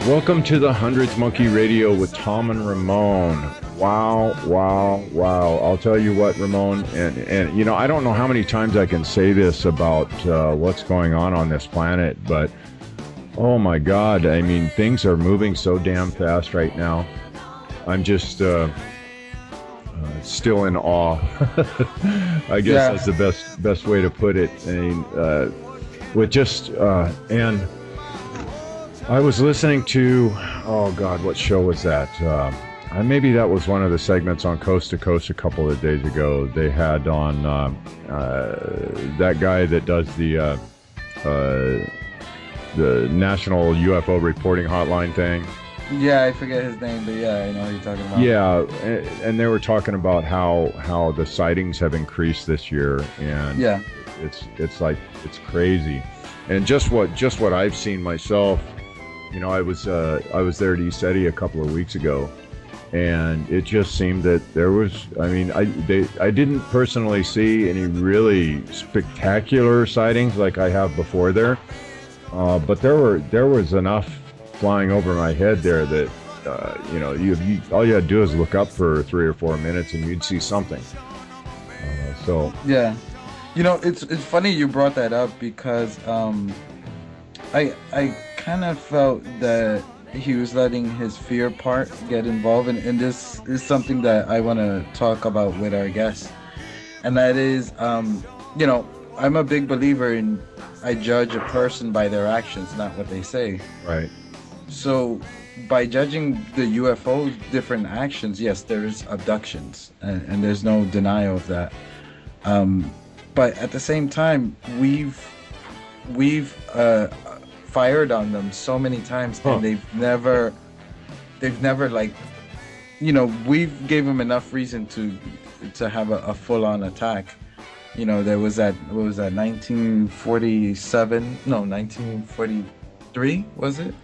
Welcome to the Hundredth Monkey Radio with Tom and Ramon. Wow. I'll tell you what, Ramon, and you know, I don't know how many times I can say this about what's going on this planet, but oh my God, I mean, things are moving so damn fast right now. I'm just still in awe. I guess that's the best way to put it. I mean, with just and I was listening to, oh God, what show was that? Maybe that was one of the segments on Coast to Coast a couple of days ago. They had on that guy that does the National UFO Reporting Hotline thing. Yeah, I forget his name, but yeah, I know what you're talking about. Yeah, and they were talking about how the sightings have increased this year, and yeah, it's like, it's crazy. And just what I've seen myself. You know, I was there at ECETI a couple of weeks ago, and it just seemed that there was, I mean, I didn't personally see any really spectacular sightings like I have before there, but there was enough flying over my head there that you know, you all you had to do is look up for 3 or 4 minutes and you'd see something. So yeah, you know, it's funny you brought that up because I kind of felt that he was letting his fear part get involved, and this is something that I want to talk about with our guests, and that is, you know, I'm a big believer in I judge a person by their actions, not what they say. Right. So by judging the UFO's different actions, yes, there's abductions, and there's no denial of that. But at the same time, we've fired on them so many times, and they've never like, you know, we've gave them enough reason to have a full-on attack. You know, there was that, what was that, 1943 was it,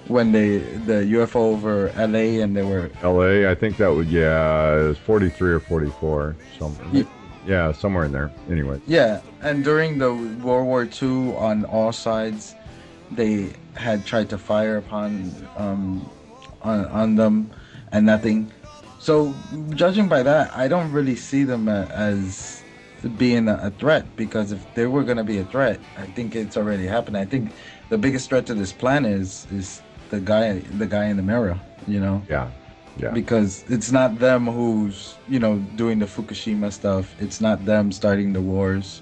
when the UFO over LA, and they were LA, I think that would, yeah, it was 43 or 44 something. Yeah, somewhere in there. Anyway. Yeah, and during the World War II, on all sides, they had tried to fire upon on them, and nothing. So judging by that, I don't really see them as being a threat, because if they were going to be a threat, I think it's already happened. I think the biggest threat to this planet is the guy in the mirror, you know. Yeah. Because it's not them who's, you know, doing the Fukushima stuff. It's not them starting the wars.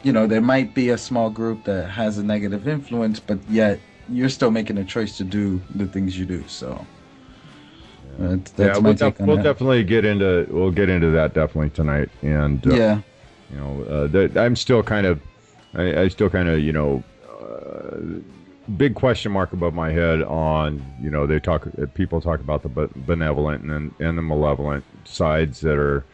You know, there might be a small group that has a negative influence, but yet you're still making a choice to do the things you do. So that's my take on that. We'll definitely get into that definitely tonight. And yeah, you know, I'm still kind of, I still kind of, you know, big question mark above my head on, you know, people talk about the benevolent and the malevolent sides that are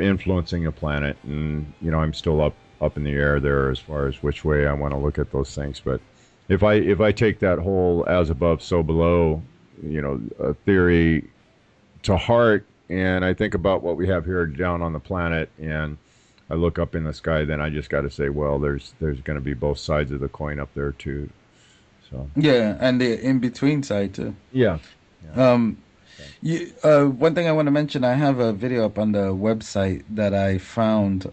influencing the planet, and you know, I'm still up in the air there as far as which way I want to look at those things. But if I take that whole as above so below, you know, theory to heart, and I think about what we have here down on the planet, and I look up in the sky, then I just got to say, well, there's going to be both sides of the coin up there too. So yeah, and the in between side too. Yeah. One thing I want to mention, I have a video up on the website that I found,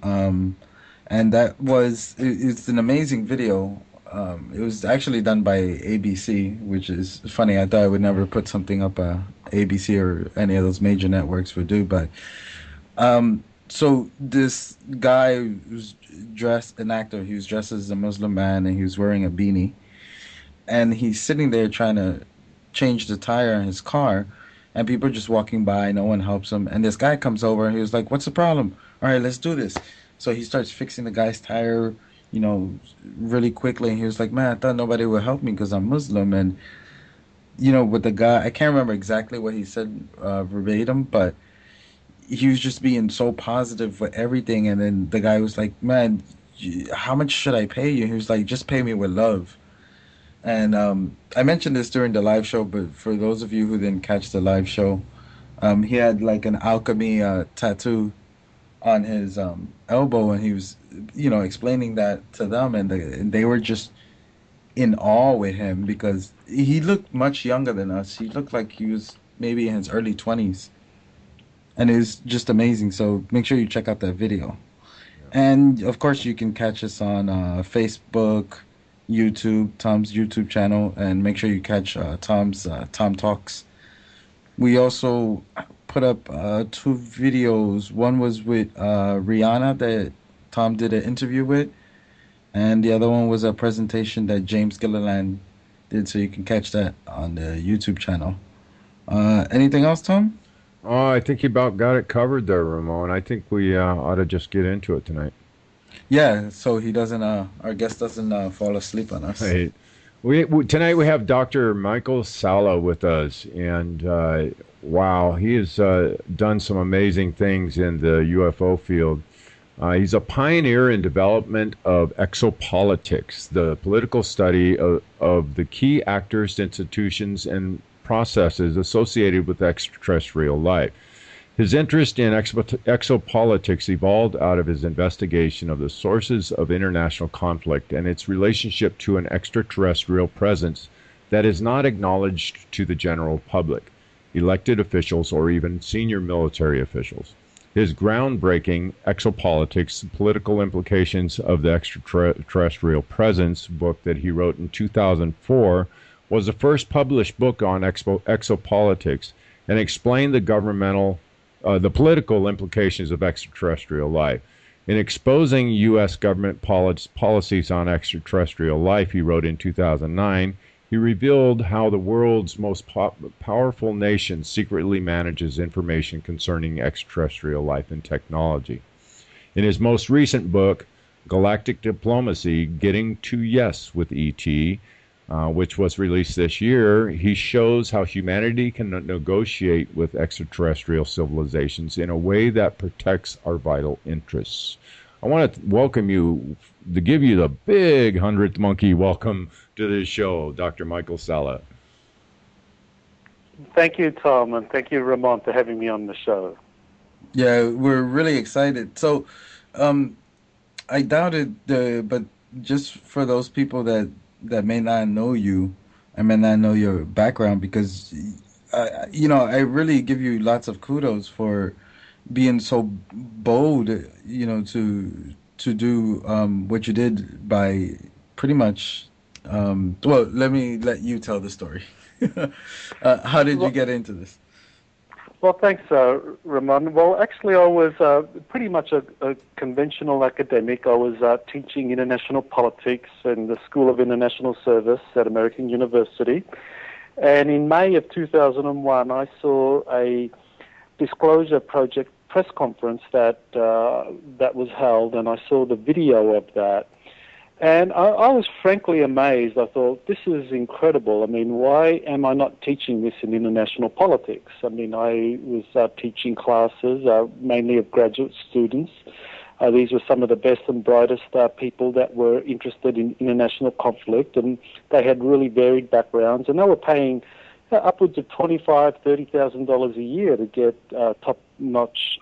and that was, it's an amazing video. It was actually done by ABC, which is funny. I thought I would never put something up ABC or any of those major networks would do, but so this guy was dressed an actor. He was dressed as a Muslim man, and he was wearing a beanie, and he's sitting there trying to change the tire in his car, and people are just walking by. No one helps him, and this guy comes over, and he was like, "What's the problem? All right, let's do this." So he starts fixing the guy's tire, you know, really quickly. And he was like, "Man, I thought nobody would help me because I'm Muslim." And with the guy, I can't remember exactly what he said verbatim, but he was just being so positive with everything. And then the guy was like, "Man, how much should I pay you?" He was like, "Just pay me with love." And I mentioned this during the live show, but for those of you who didn't catch the live show, he had like an alchemy tattoo on his elbow, and he was, explaining that to them, and they were just in awe with him because he looked much younger than us. He looked like he was maybe in his early 20s, and it was just amazing. So make sure you check out that video. And of course, you can catch us on Facebook, YouTube, Tom's YouTube channel, and make sure you catch Tom's Tom Talks. We also put up two videos. One was with Rihanna that Tom did an interview with, and the other one was a presentation that James Gilliland did. So you can catch that on the YouTube channel. Anything else, Tom? Oh, I think you about got it covered there, Ramon. I think we ought to just get into it tonight. Yeah, so he doesn't. Our guest doesn't fall asleep on us. Hey, tonight we have Dr. Michael Salla with us, and wow, he has done some amazing things in the UFO field. He's a pioneer in development of exopolitics, the political study of the key actors, institutions, and processes associated with extraterrestrial life. His interest in exopolitics evolved out of his investigation of the sources of international conflict and its relationship to an extraterrestrial presence that is not acknowledged to the general public, elected officials, or even senior military officials. His groundbreaking Exopolitics, Political Implications of the Extraterrestrial Presence book that he wrote in 2004 was the first published book on exopolitics and explained the political implications of extraterrestrial life. In exposing U.S. government policies on extraterrestrial life, he wrote in 2009, he revealed how the world's most powerful nation secretly manages information concerning extraterrestrial life and technology. In his most recent book, Galactic Diplomacy, Getting to Yes with ET, which was released this year, he shows how humanity can negotiate with extraterrestrial civilizations in a way that protects our vital interests. I want to welcome you, to give you the big 100th monkey welcome to this show, Dr. Michael Salla. Thank you, Tom, and thank you, Ramon, for having me on the show. Yeah, we're really excited. So, I doubted but just for those people that may not know you and may not know your background, because I really give you lots of kudos for being so bold, to do what you did by pretty much. Well, let me let you tell the story. How did you get into this? Well, thanks, Ramon. Well, actually, I was pretty much a conventional academic. I was teaching international politics in the School of International Service at American University. And in May of 2001, I saw a Disclosure Project press conference that was held, and I saw the video of that. And I was frankly amazed. I thought, this is incredible. I mean, why am I not teaching this in international politics? I mean, I was teaching classes, mainly of graduate students. These were some of the best and brightest people that were interested in international conflict, and they had really varied backgrounds, and they were paying upwards of $25,000, $30,000 a year to get top-notch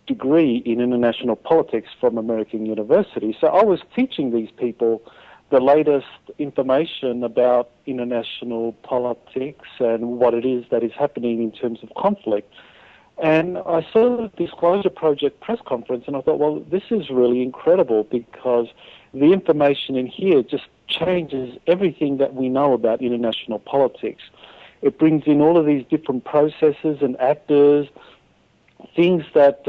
degree in international politics from American University. So I was teaching these people the latest information about international politics and what it is that is happening in terms of conflict. And I saw the Disclosure Project press conference, and I thought, well, this is really incredible because the information in here just changes everything that we know about international politics. It brings in all of these different processes and actors, things that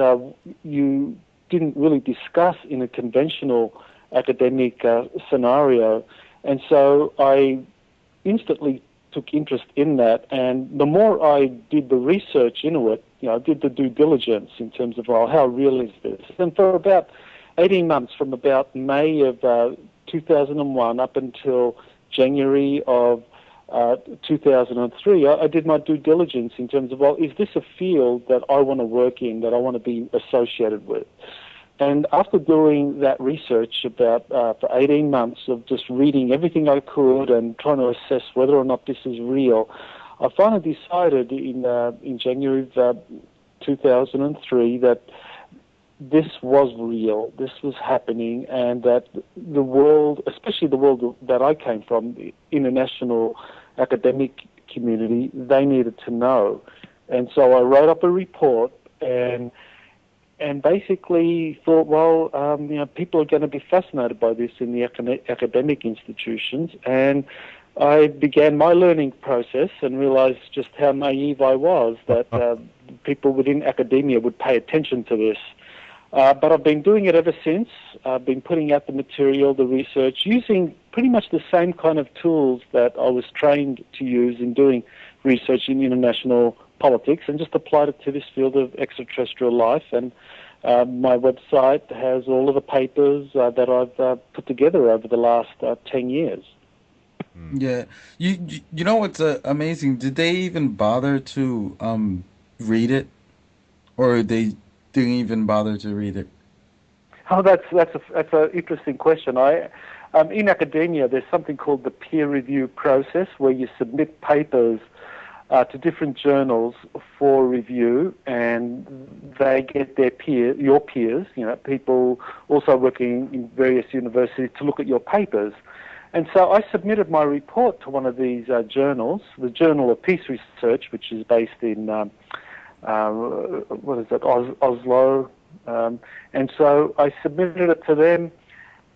you didn't really discuss in a conventional academic scenario. And so I instantly took interest in that, and the more I did the research into it, I did the due diligence in terms of, well, how real is this? And for about 18 months, from about May of 2001 up until January of 2003, I did my due diligence in terms of, well, is this a field that I want to work in, that I want to be associated with? And after doing that research about for 18 months of just reading everything I could and trying to assess whether or not this is real, I finally decided in January of 2003 that this was real, this was happening, and that the world, especially the world that I came from, the international academic community, they needed to know. And so I wrote up a report and basically thought, well, people are going to be fascinated by this in the academic institutions. And I began my learning process and realized just how naive I was, that people within academia would pay attention to this. But I've been doing it ever since. I've been putting out the material, the research, using pretty much the same kind of tools that I was trained to use in doing research in international politics, and just applied it to this field of extraterrestrial life. And my website has all of the papers that I've put together over the last 10 years. Yeah. You know what's amazing? Did they even bother to read it? Or they didn't even bother to read it? Oh, that's an interesting question. In academia, there's something called the peer review process, where you submit papers to different journals for review, and they get your peers, people also working in various universities, to look at your papers. And so I submitted my report to one of these journals, the Journal of Peace Research, which is based in Oslo. And so I submitted it to them,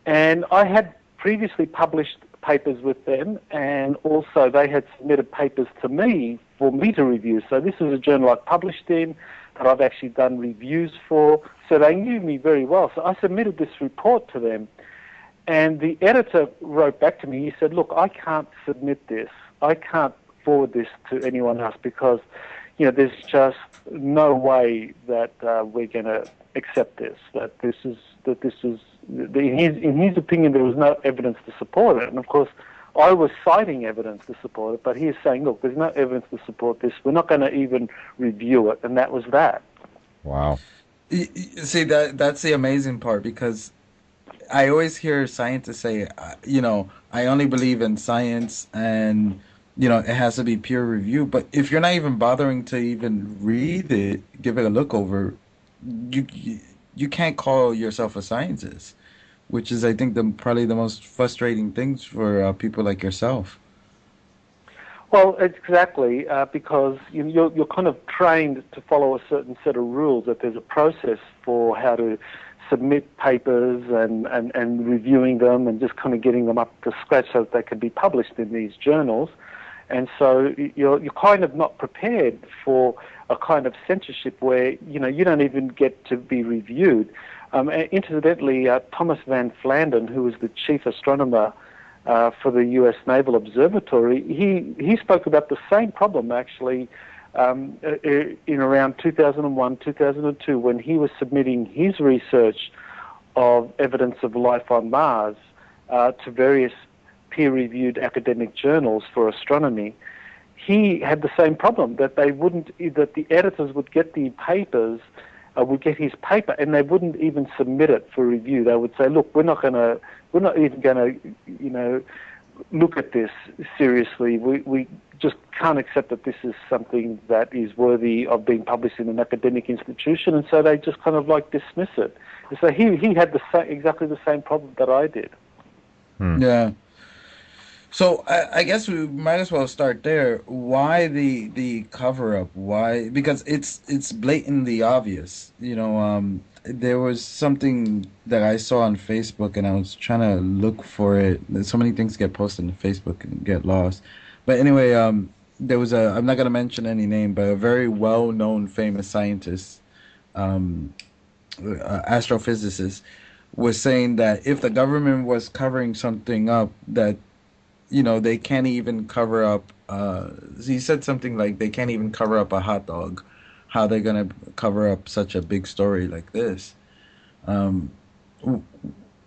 and I had previously published papers with them, and also they had submitted papers to me for me to review. So this is a journal I published in, that I've actually done reviews for, so they knew me very well. So I submitted this report to them, and the editor wrote back to me. He said, look, I can't submit this. I can't forward this to anyone else because, there's just no way that we're going to accept this, in his opinion, there was no evidence to support it. And of course, I was citing evidence to support it, but he is saying, look, there's no evidence to support this. We're not going to even review it. And that was that. Wow. See, that's the amazing part, because I always hear scientists say, I only believe in science, and, it has to be peer reviewed. But if you're not even bothering to even read it, give it a look over, you can't call yourself a scientist, which is, I think, probably the most frustrating things for people like yourself. Well, exactly, because you're kind of trained to follow a certain set of rules, that there's a process for how to submit papers and reviewing them and just kind of getting them up to scratch so that they can be published in these journals. And so you're kind of not prepared for a kind of censorship where, you don't even get to be reviewed. Incidentally, Thomas Van Flandern, who was the chief astronomer for the U.S. Naval Observatory, he spoke about the same problem, actually, in around 2001, 2002, when he was submitting his research of evidence of life on Mars to various peer-reviewed academic journals for astronomy. He had the same problem, that the editors would get the papers, would get his paper, and they wouldn't even submit it for review. They would say, look, we're not even going to, look at this seriously. We just can't accept that this is something that is worthy of being published in an academic institution, and so they just kind of dismiss it. And so he had exactly the same problem that I did. Yeah. So I guess we might as well start there. Why the cover up? Why? Because it's blatantly obvious. There was something that I saw on Facebook, and I was trying to look for it. So many things get posted on Facebook and get lost. But anyway, there was a. I'm not gonna mention any name, but a very well-known, famous scientist, um, astrophysicist, was saying that if the government was covering something up, that they can't even cover up. He said something like they can't even cover up a hot dog. How they're gonna cover up such a big story like this? Um,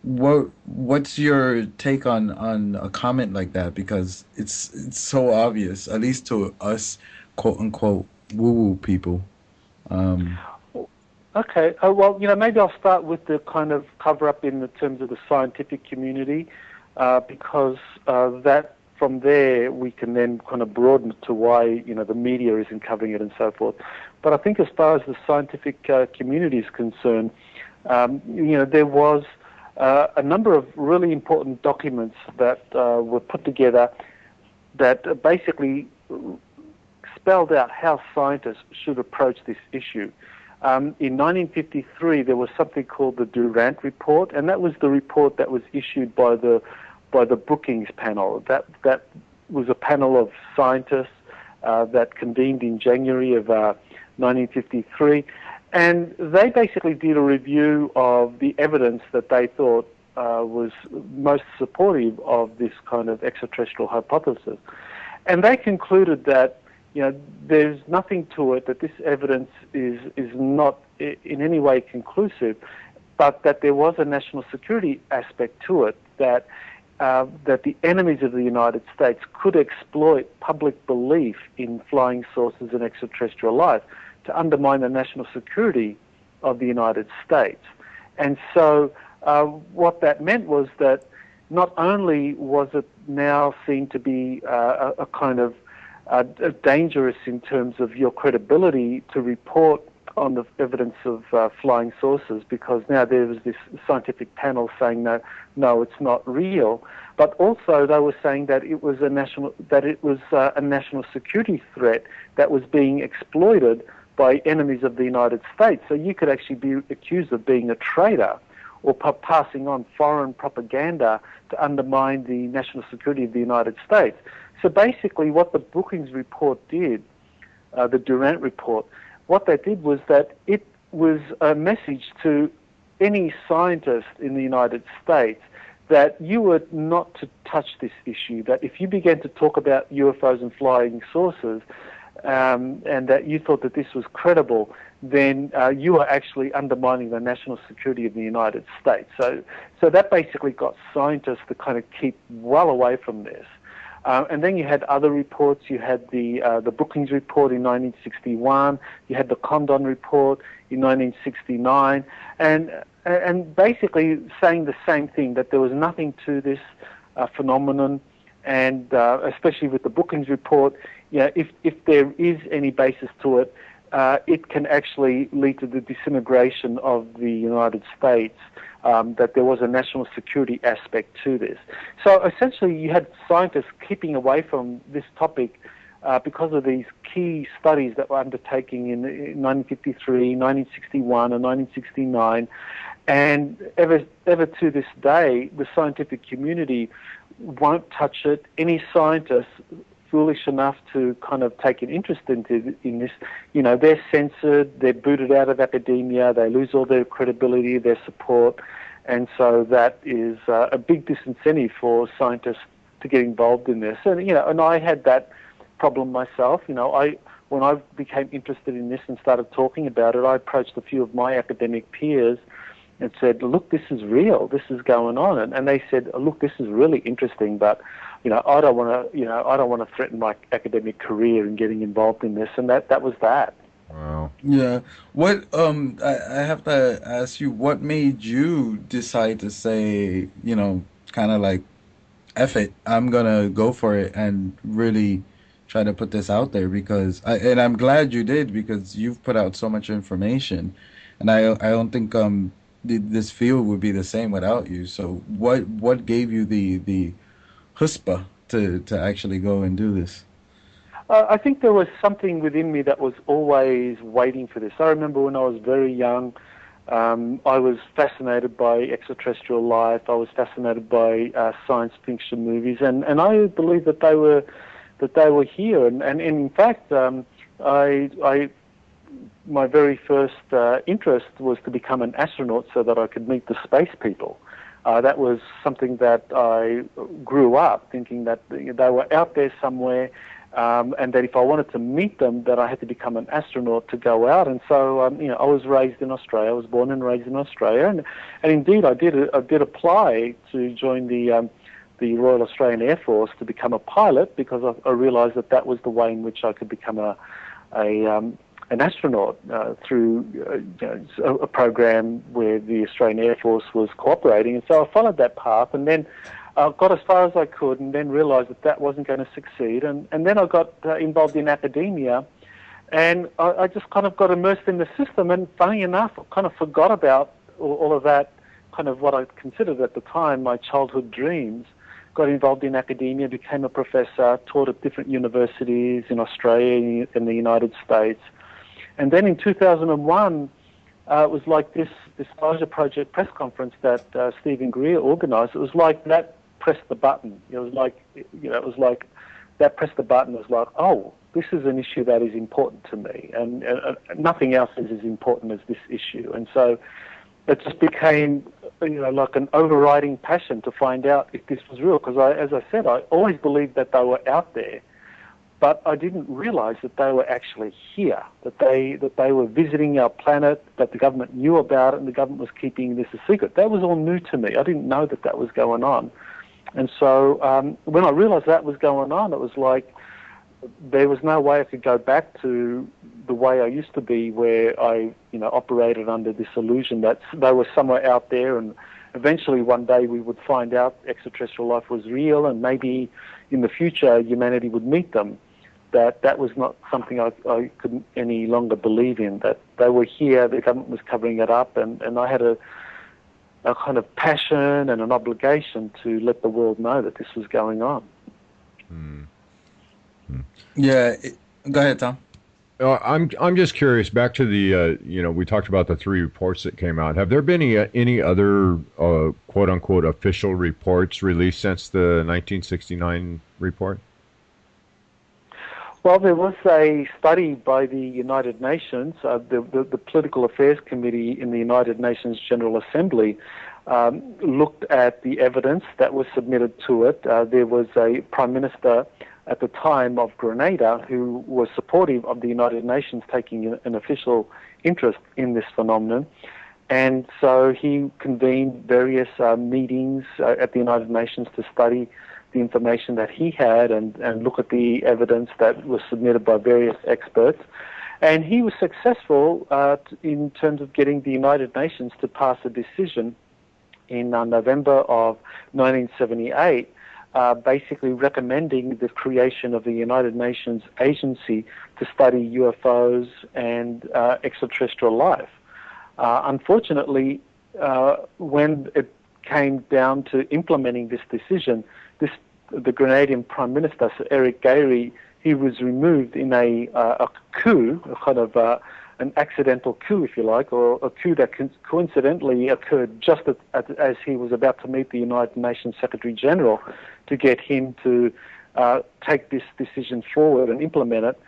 what's your take on a comment like that? Because it's so obvious, at least to us, quote unquote, woo woo people. Um, Okay. Well, maybe I'll start with the kind of cover up in the terms of the scientific community, because that from there we can then kind of broaden it to why the media isn't covering it and so forth. But I think as far as the scientific community is concerned, there was a number of really important documents that were put together that basically spelled out how scientists should approach this issue. In 1953, there was something called the Durant Report, and that was the report that was issued by the Brookings panel. That was a panel of scientists that convened in January of 1953, and they basically did a review of the evidence that they thought was most supportive of this kind of extraterrestrial hypothesis. And they concluded that there's nothing to it, that this evidence is not in any way conclusive, but that there was a national security aspect to it, that the enemies of the United States could exploit public belief in flying saucers and extraterrestrial life to undermine the national security of the United States. And so what that meant was that not only was it now seen to be a kind of dangerous in terms of your credibility to report on the evidence of flying saucers, because now there was this scientific panel saying no, it's not real. But also they were saying that it was a national security threat that was being exploited by enemies of the United States. So you could actually be accused of being a traitor or passing on foreign propaganda to undermine the national security of the United States. So basically what the Brookings report did, the Durant report, what they did was that it was a message to any scientist in the United States that you were not to touch this issue, that if you began to talk about UFOs and flying saucers, and that you thought that this was credible, then you are actually undermining the national security of the United States. So that basically got scientists to kind of keep well away from this. And then you had other reports. You had the Brookings report in 1961. You had the Condon report in 1969, and basically saying the same thing, that there was nothing to this phenomenon, and especially with the Brookings report, if there is any basis to it, it can actually lead to the disintegration of the United States. That there was a national security aspect to this. So essentially you had scientists keeping away from this topic because of these key studies that were undertaken in 1953, 1961 and 1969. And ever to this day, the scientific community won't touch it. Any scientist foolish enough to kind of take an interest in this, they're censored, they're booted out of academia, they lose all their credibility, their support, and so that is a big disincentive for scientists to get involved in this. And I had that problem myself. When I became interested in this and started talking about it, I approached a few of my academic peers and said, look, this is real, this is going on. And they said, look, this is really interesting, but I don't want to threaten my academic career in getting involved in this. And that was that. Wow. Yeah. What I have to ask you, what made you decide to say, kind of like, F it, I'm gonna go for it and really try to put this out there? Because and I'm glad you did, because you've put out so much information, and I don't think this field would be the same without you. So what gave you the chutzpah to actually go and do this? I think there was something within me that was always waiting for this. I remember when I was very young, I was fascinated by extraterrestrial life. I was fascinated by science fiction movies, and I believed that they were here. And in fact, I my very first interest was to become an astronaut so that I could meet the space people. That was something that I grew up thinking that they were out there somewhere. And that if I wanted to meet them, that I had to become an astronaut to go out. And so, I was raised in Australia. I was born and raised in Australia, and indeed I did apply to join the Royal Australian Air Force to become a pilot, because I realised that was the way in which I could become an astronaut through a program where the Australian Air Force was cooperating. And so I followed that path, and then got as far as I could, and then realised that wasn't going to succeed. And then I got involved in academia, and I just kind of got immersed in the system. And funny enough, I kind of forgot about all of that, kind of what I considered at the time my childhood dreams. Got involved in academia, became a professor, taught at different universities in Australia and the United States. And then in 2001, it was like this Disclosure Project press conference that Stephen Greer organised. It was like that pressed the button. It was like that pressed the button. It was like, oh, this is an issue that is important to me, and nothing else is as important as this issue. And so it just became, like an overriding passion to find out if this was real. Because as I said, I always believed that they were out there, but I didn't realise that they were actually here, that they were visiting our planet, that the government knew about it, and the government was keeping this a secret. That was all new to me. I didn't know that was going on. And so when I realised that was going on, it was like there was no way I could go back to the way I used to be, where I operated under this illusion that they were somewhere out there, and eventually one day we would find out extraterrestrial life was real, and maybe in the future humanity would meet them. That was not something I could any longer believe in, that they were here, the government was covering it up, and I had a kind of passion and an obligation to let the world know that this was going on. Yeah, go ahead, Tom. I'm just curious. Back to the we talked about the 3 reports that came out. Have there been any other quote unquote official reports released since the 1969 report? Well, there was a study by the United Nations, the Political Affairs Committee in the United Nations General Assembly looked at the evidence that was submitted to it. There was a Prime Minister at the time of Grenada who was supportive of the United Nations taking an official interest in this phenomenon. And so he convened various meetings at the United Nations to study the information that he had and look at the evidence that was submitted by various experts. And he was successful in terms of getting the United Nations to pass a decision in November of 1978, basically recommending the creation of the United Nations agency to study UFOs and extraterrestrial life. Unfortunately, when it came down to implementing this decision, the Grenadian Prime Minister, Sir Eric Gairy, he was removed in a coup, a kind of an accidental coup, if you like, or a coup that coincidentally occurred just as he was about to meet the United Nations Secretary General to get him to take this decision forward and implement it.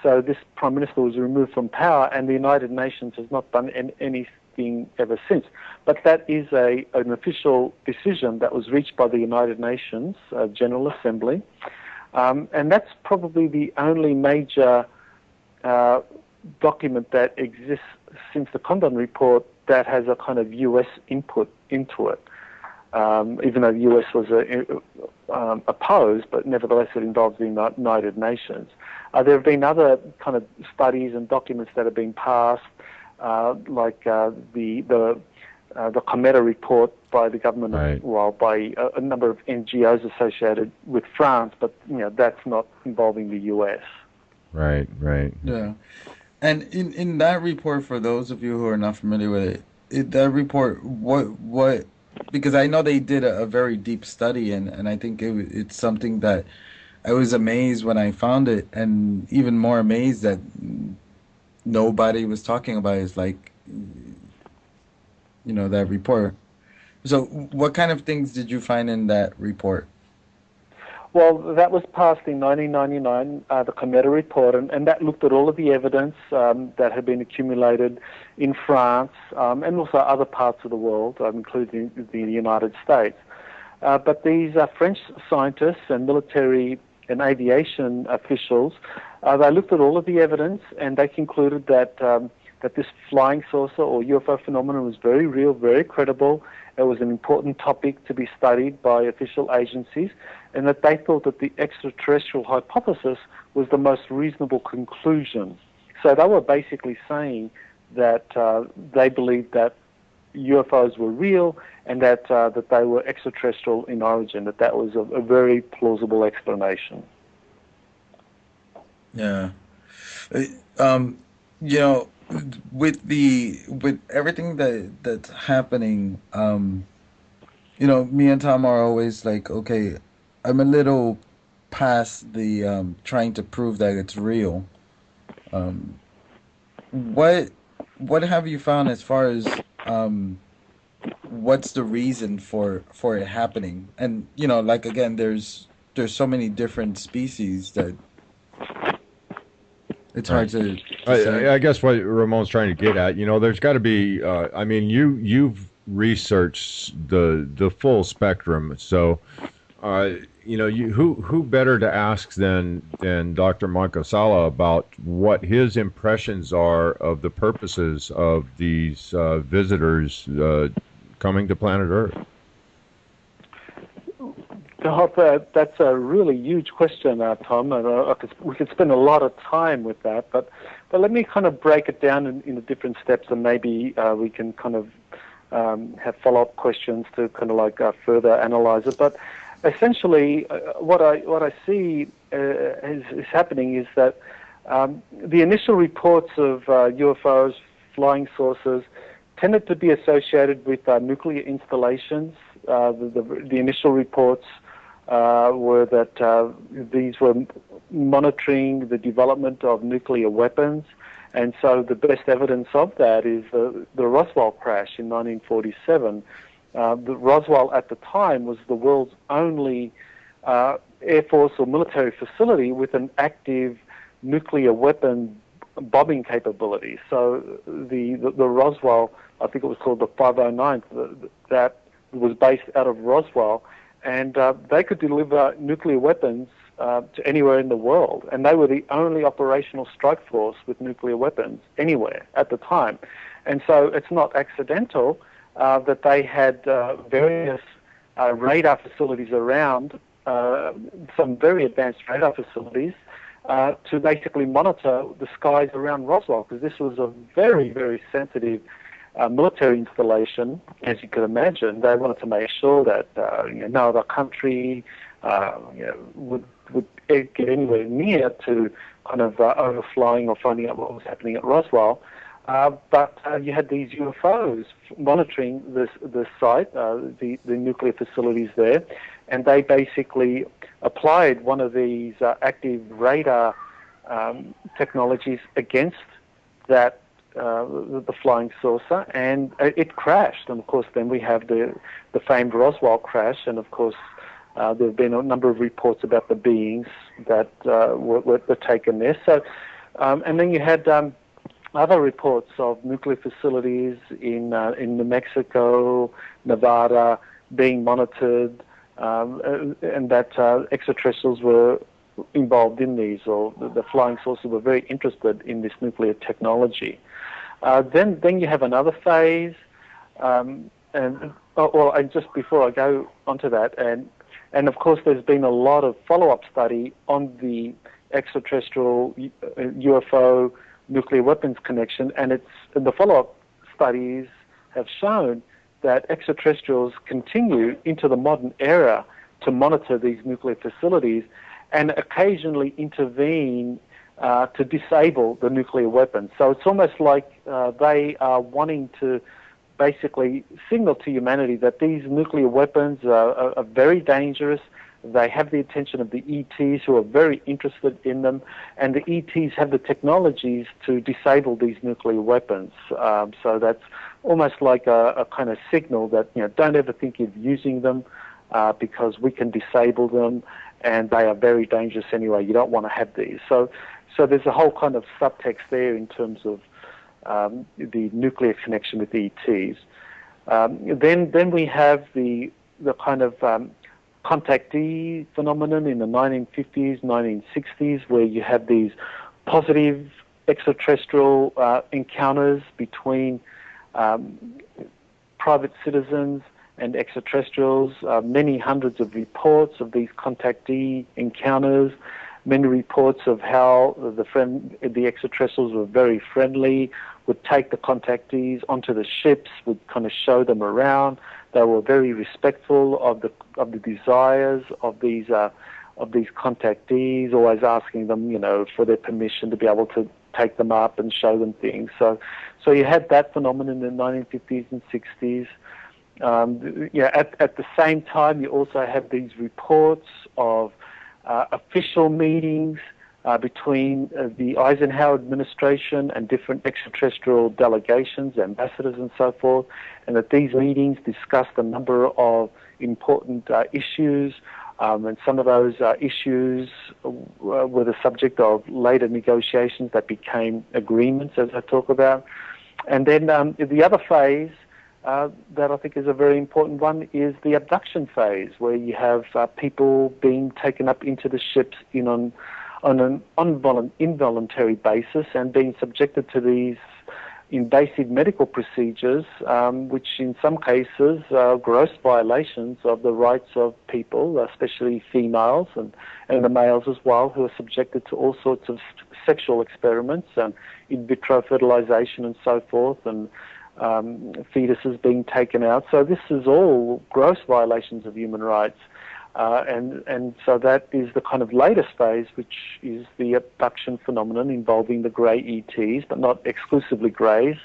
So this Prime Minister was removed from power, and the United Nations has not done anything ever since. But that is an official decision that was reached by the United Nations General Assembly. And that's probably the only major document that exists since the Condon Report that has a kind of U.S. input into it. Even though the U.S. was opposed, but nevertheless it involves the United Nations. There have been other kind of studies and documents that have been passed, like the Comet report by the government, right. By a number of NGOs associated with France, but that's not involving the U.S. Right. Yeah, and in that report, for those of you who are not familiar with it, that report, what because I know they did a very deep study, and I think it's something that I was amazed when I found it, and even more amazed that nobody was talking about it. Is like, that report. So, what kind of things did you find in that report? Well, that was passed in 1999, the Comet report, and that looked at all of the evidence that had been accumulated in France and also other parts of the world, including the United States. But these French scientists and military and aviation officials, they looked at all of the evidence and they concluded that that this flying saucer or UFO phenomenon was very real, very credible. It was an important topic to be studied by official agencies, and that they thought that the extraterrestrial hypothesis was the most reasonable conclusion. So they were basically saying that they believed that UFOs were real and that that they were extraterrestrial in origin, that was a very plausible explanation. Yeah. Uh, Um, you know, with everything that's happening, me and Tom are always like, okay, I'm a little past the trying to prove that it's real. Um, what what have you found as far as what's the reason for it happening? And like again, there's so many different species that it's Right. hard to say. I guess what Ramon's trying to get at, there's got to be. I mean, you've researched the full spectrum, so who better to ask than Dr. Manco Salla about what his impressions are of the purposes of these visitors coming to planet Earth. That's a really huge question, Tom, and we could spend a lot of time with that. But let me kind of break it down into different steps, and maybe we can kind of have follow-up questions to kind of like further analyze it. But essentially, what I see is happening is that the initial reports of UFOs, flying saucers, tended to be associated with nuclear installations. The initial reports were that these were monitoring the development of nuclear weapons, and so the best evidence of that is the Roswell crash in 1947. The Roswell at the time was the world's only Air Force or military facility with an active nuclear weapon bombing capability. So the Roswell, I think it was called the 509th, that was based out of Roswell, and they could deliver nuclear weapons to anywhere in the world, and they were the only operational strike force with nuclear weapons anywhere at the time. And so it's not accidental that they had various radar facilities around, some very advanced radar facilities, to basically monitor the skies around Roswell, because this was a very, very sensitive military installation, as you could imagine. They wanted to make sure that no other country would get anywhere near to kind of overflying or finding out what was happening at Roswell. But you had these UFOs monitoring this site, the nuclear facilities there, and they basically applied one of these active radar technologies against that the flying saucer, and it crashed. And of course, then we have the famed Roswell crash, and of course, there have been a number of reports about the beings that were taken there. So, and then you had other reports of nuclear facilities in New Mexico, Nevada, being monitored, and that extraterrestrials were involved in these, or the flying saucers were very interested in this nuclear technology. Then you have another phase, and just before I go onto that, and of course there's been a lot of follow-up study on the extraterrestrial UFO nuclear weapons connection, and the follow-up studies have shown that extraterrestrials continue into the modern era to monitor these nuclear facilities and occasionally intervene to disable the nuclear weapons. So it's almost like they are wanting to basically signal to humanity that these nuclear weapons are very dangerous. They have the attention of the ETs, who are very interested in them, and the ETs have the technologies to disable these nuclear weapons. So that's almost like a kind of signal that, don't ever think of using them because we can disable them, and they are very dangerous anyway. You don't want to have these. So there's a whole kind of subtext there in terms of the nuclear connection with the ETs. Then we have the kind of contactee phenomenon in the 1950s, 1960s, where you have these positive extraterrestrial encounters between private citizens and extraterrestrials, many hundreds of reports of these contactee encounters, many reports of how the extraterrestrials were very friendly, would take the contactees onto the ships, would kind of show them around. They were very respectful of the desires of these contactees, always asking them, for their permission to be able to take them up and show them things. So you had that phenomenon in the 1950s and 60s. At the same time, you also have these reports of official meetings between the Eisenhower administration and different extraterrestrial delegations, ambassadors and so forth, and that these meetings discussed a number of important issues, and some of those issues were the subject of later negotiations that became agreements, as I talk about. And then the other phase that I think is a very important one is the abduction phase, where you have people being taken up into the ships on an involuntary basis and being subjected to these invasive medical procedures, which in some cases are gross violations of the rights of people, especially females and the males as well, who are subjected to all sorts of sexual experiments and in vitro fertilization and so forth, and fetuses being taken out. So this is all gross violations of human rights. And so that is the kind of latest phase, which is the abduction phenomenon involving the grey ETs, but not exclusively greys.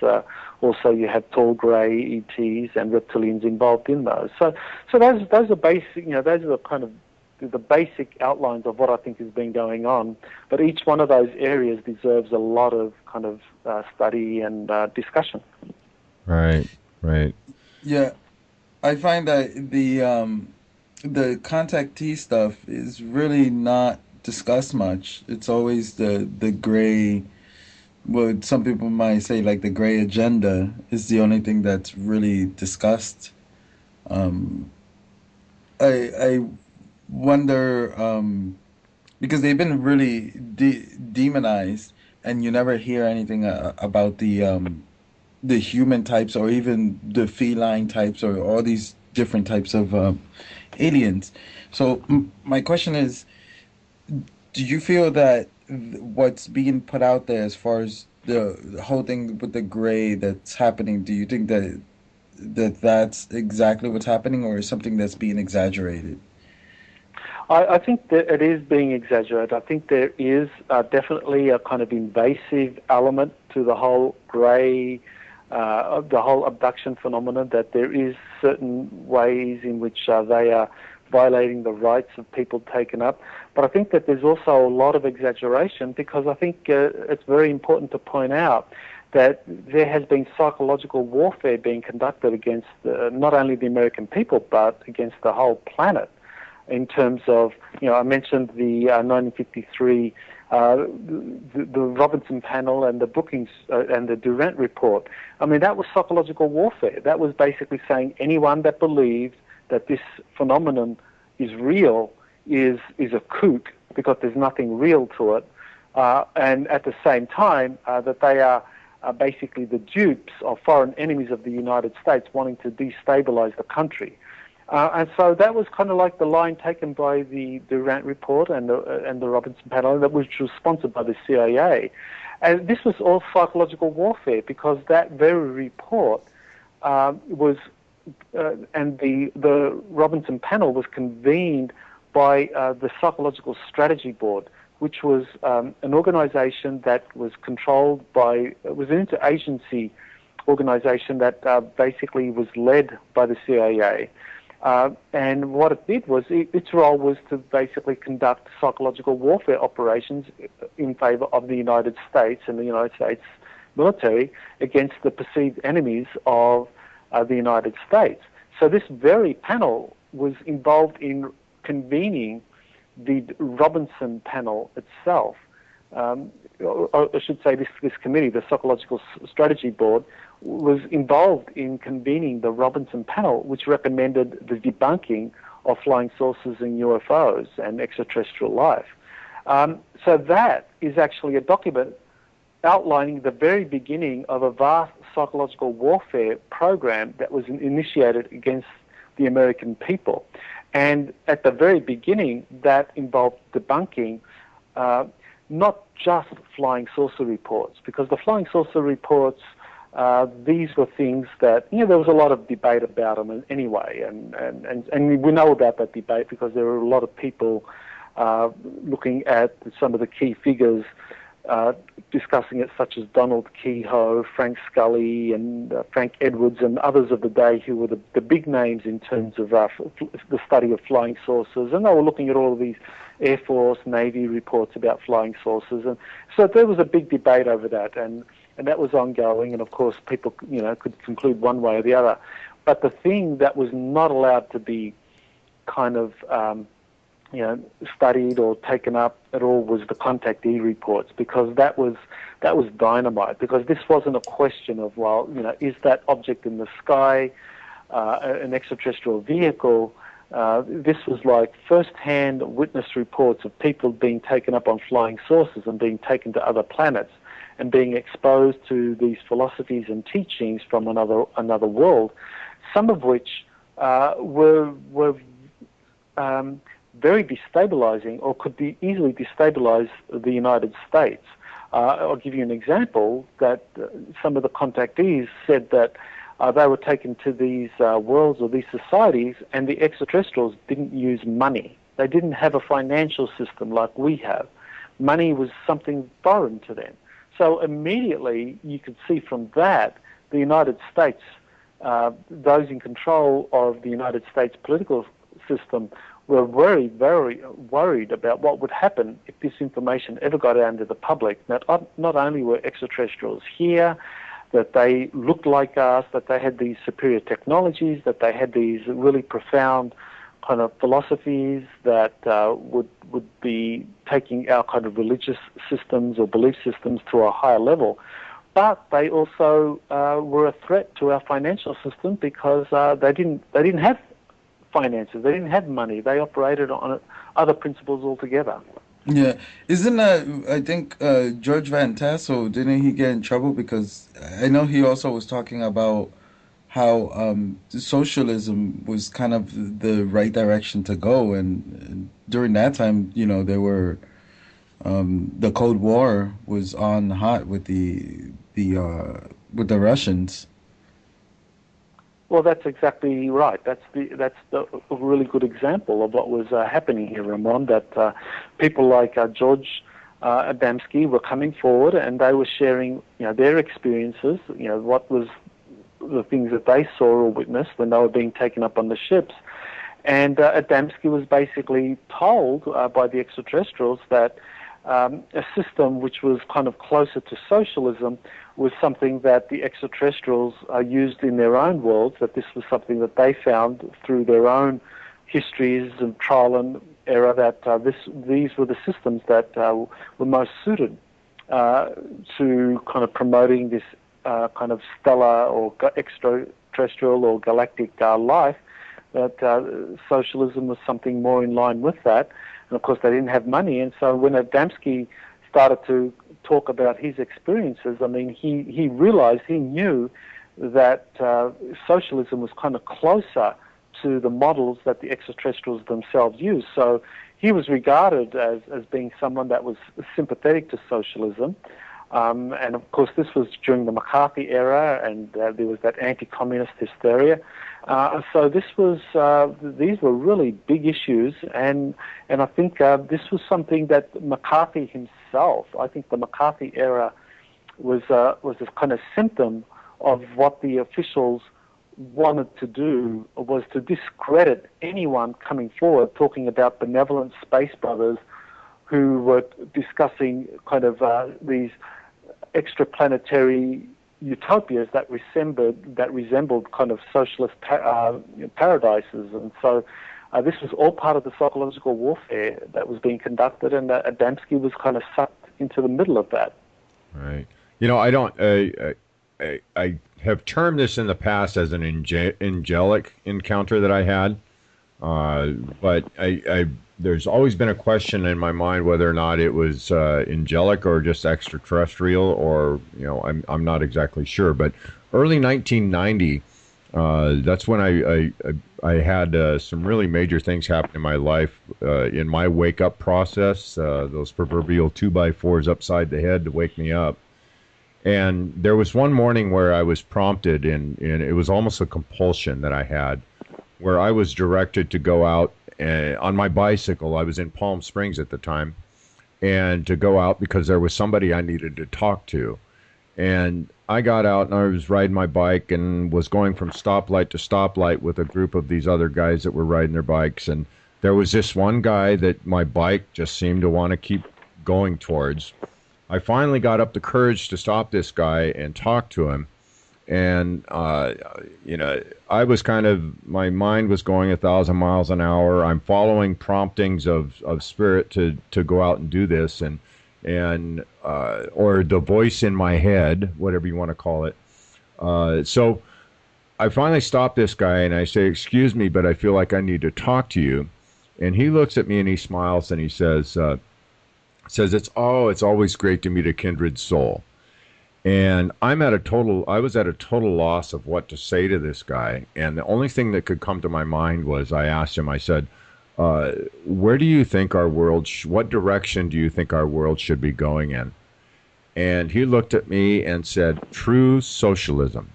Also, you have tall grey ETs and reptilians involved in those. So those are basic. Those are the kind of the basic outlines of what I think has been going on. But each one of those areas deserves a lot of kind of study and discussion. Right. Yeah, I find that the contactee stuff is really not discussed much. It's always the gray, what some people might say, like the gray agenda is the only thing that's really discussed. I wonder, because they've been really demonized, and you never hear anything about the human types or even the feline types or all these different types of aliens. So my question is, do you feel that what's being put out there as far as the whole thing with the gray that's happening, do you think that that's exactly what's happening, or is something that's being exaggerated? I think that it is being exaggerated. I think there is definitely a kind of invasive element to the whole grey, the whole abduction phenomenon, that there is certain ways in which they are violating the rights of people taken up. But I think that there's also a lot of exaggeration, because I think it's very important to point out that there has been psychological warfare being conducted against not only the American people, but against the whole planet. In terms of, I mentioned the 1953, the Robinson panel and the Brookings and the Durant report. I mean, that was psychological warfare. That was basically saying anyone that believes that this phenomenon is real is a kook, because there's nothing real to it. And at the same time, that they are basically the dupes of foreign enemies of the United States wanting to destabilize the country. And so that was kind of like the line taken by the Durant report and the Robinson panel, which was sponsored by the CIA. And this was all psychological warfare, because that very report was, and the Robinson panel was convened by the Psychological Strategy Board, which was an organization that was controlled by, it was an interagency organization that basically was led by the CIA. And what it did was, its role was to basically conduct psychological warfare operations in favor of the United States and the United States military against the perceived enemies of the United States. So this very panel was involved in convening the Robinson panel itself. Or I should say this committee, the Psychological Strategy Board, was involved in convening the Robinson panel, which recommended the debunking of flying saucers and UFOs and extraterrestrial life. So that is actually a document outlining the very beginning of a vast psychological warfare program that was initiated against the American people. And at the very beginning, that involved debunking not just flying saucer reports, because the flying saucer reports, these were things that, there was a lot of debate about them anyway, and we know about that debate because there were a lot of people looking at some of the key figures discussing it, such as Donald Kehoe, Frank Scully, and Frank Edwards, and others of the day who were the big names in terms of the study of flying saucers. And they were looking at all of these Air Force, Navy reports about flying saucers. And so there was a big debate over that, and that was ongoing. And of course, people, could conclude one way or the other. But the thing that was not allowed to be kind of studied or taken up at all was the contactee reports, because that was dynamite. Because this wasn't a question of, is that object in the sky an extraterrestrial vehicle? This was like first-hand witness reports of people being taken up on flying saucers and being taken to other planets and being exposed to these philosophies and teachings from another world, some of which were very destabilizing, or could be easily destabilize the United States. I'll give you an example that some of the contactees said that they were taken to these worlds or these societies, and the extraterrestrials didn't use money. They didn't have a financial system like we have. Money was something foreign to them. So immediately you could see from that the United States, those in control of the United States political system, were very, very worried about what would happen if this information ever got out into the public. That not only were extraterrestrials here, that they looked like us, that they had these superior technologies, that they had these really profound kind of philosophies that would be taking our kind of religious systems or belief systems to a higher level. But they also were a threat to our financial system, because they didn't have finances, they didn't have money, they operated on other principles altogether. Yeah, isn't that, I think George Van Tassel, didn't he get in trouble because I know he also was talking about how socialism was kind of the right direction to go, and during that time, there were the Cold War was on hot with the Russians. Well, that's exactly right. That's a really good example of what was happening here, Ramon. That people like George Adamski were coming forward, and they were sharing, their experiences. What was the things that they saw or witnessed when they were being taken up on the ships. And Adamski was basically told by the extraterrestrials that a system which was kind of closer to socialism was something that the extraterrestrials used in their own worlds, that this was something that they found through their own histories and trial and error, that these were the systems that were most suited to kind of promoting this kind of stellar or extraterrestrial or galactic life, that socialism was something more in line with that. And of course they didn't have money, and so when Adamski started to talk about his experiences, I mean, he realized, he knew that socialism was kind of closer to the models that the extraterrestrials themselves used. So he was regarded as being someone that was sympathetic to socialism. And of course this was during the McCarthy era, and there was that anti-communist hysteria. So these were really big issues, and I think this was something that McCarthy himself, I think the McCarthy era was a kind of symptom of what the officials wanted to do was to discredit anyone coming forward talking about benevolent space brothers who were discussing kind of these extraplanetary utopias that resembled kind of socialist paradises. And so this was all part of the psychological warfare that was being conducted, and Adamski was kind of sucked into the middle of that. Right. I have termed this in the past as an angelic encounter that I had, but there's always been a question in my mind whether or not it was angelic or just extraterrestrial, or I'm not exactly sure. But early 1990, that's when I had some really major things happen in my life in my wake up process. Those proverbial 2x4s upside the head to wake me up. And there was one morning where I was prompted, and it was almost a compulsion that I had, where I was directed to go out on my bicycle. I was in Palm Springs at the time, and to go out because there was somebody I needed to talk to. And I got out and I was riding my bike and was going from stoplight to stoplight with a group of these other guys that were riding their bikes. And there was this one guy that my bike just seemed to want to keep going towards. I finally got up the courage to stop this guy and talk to him. And, I was my mind was going 1,000 miles an hour. I'm following promptings of spirit to go out and do this, or the voice in my head, whatever you want to call it. So I finally stopped this guy and I say, "Excuse me, but I feel like I need to talk to you." And he looks at me and he smiles and he says, "It's always great to meet a kindred soul." And I was at a total loss of what to say to this guy. And the only thing that could come to my mind was, I asked him, I said, where do you think our world, what direction do you think our world should be going in? And he looked at me and said, "True socialism."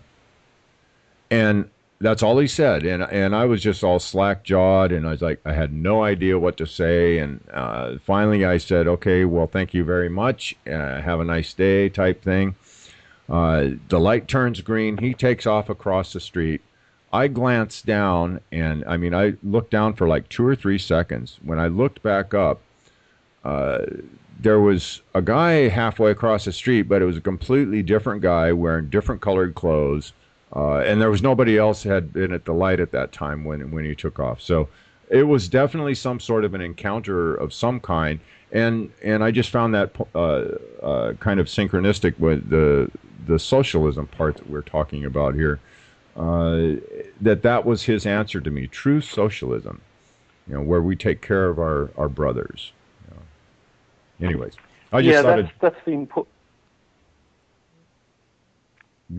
And that's all he said. And I was just all slack-jawed, and I was like, I had no idea what to say. And finally I said, "Okay, well, thank you very much. Have a nice day," type thing. The light turns green. He takes off across the street. I glanced down, and I looked down for like 2 or 3 seconds. When I looked back up, there was a guy halfway across the street, but it was a completely different guy wearing different colored clothes. And there was nobody else had been at the light at that time when he took off. So it was definitely some sort of an encounter of some kind. And I just found that kind of synchronistic with the socialism part that we're talking about here. That was his answer to me. True socialism, where we take care of our brothers. Anyways, I just thought that's the important.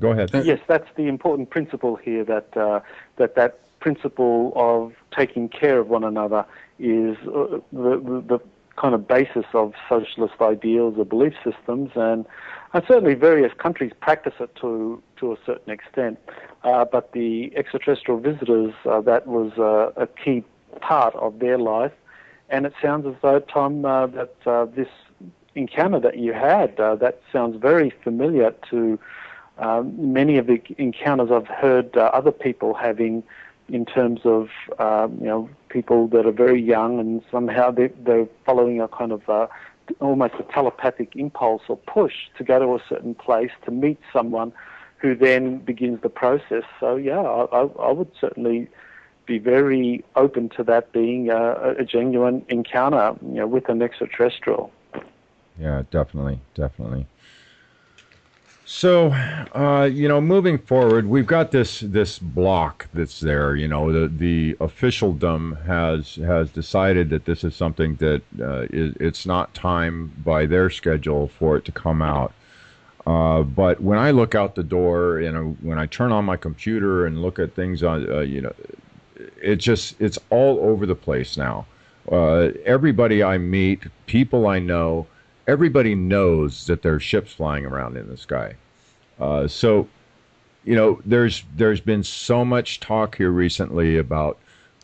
Go ahead. Yes, that's the important principle here. That principle of taking care of one another is the kind of basis of socialist ideals or belief systems, and certainly various countries practice it to a certain extent. But the extraterrestrial visitors, that was a key part of their life, and it sounds as though, Tom, that this encounter that you had, that sounds very familiar to many of the encounters I've heard other people having, in terms of people that are very young and somehow they're following a kind of almost a telepathic impulse or push to go to a certain place to meet someone who then begins the process. So yeah, I would certainly be very open to that being a genuine encounter, with an extraterrestrial. Yeah, definitely. So, moving forward, we've got this block that's there. The officialdom has decided that this is something that it's not time by their schedule for it to come out. But when I look out the door, when I turn on my computer and look at things on, it's all over the place now. Everybody I meet, people I know, everybody knows that there's ships flying around in the sky. So, there's been so much talk here recently about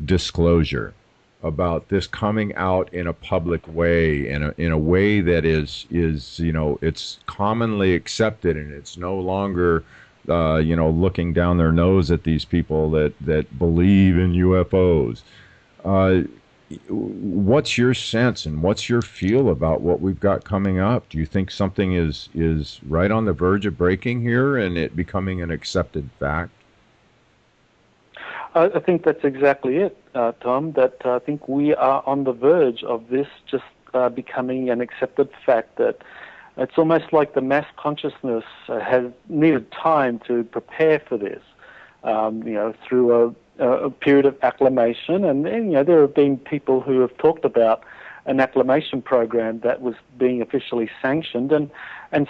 disclosure, about this coming out in a public way, in a way that is it's commonly accepted, and it's no longer looking down their nose at these people that believe in UFOs. Uh, what's your sense and what's your feel about what we've got coming up? Do you think something is right on the verge of breaking here and it becoming an accepted fact? I think that's exactly it, Tom, that I think we are on the verge of this just becoming an accepted fact, that it's almost like the mass consciousness has needed time to prepare for this, through a period of acclimation. And there have been people who have talked about an acclimation program that was being officially sanctioned. And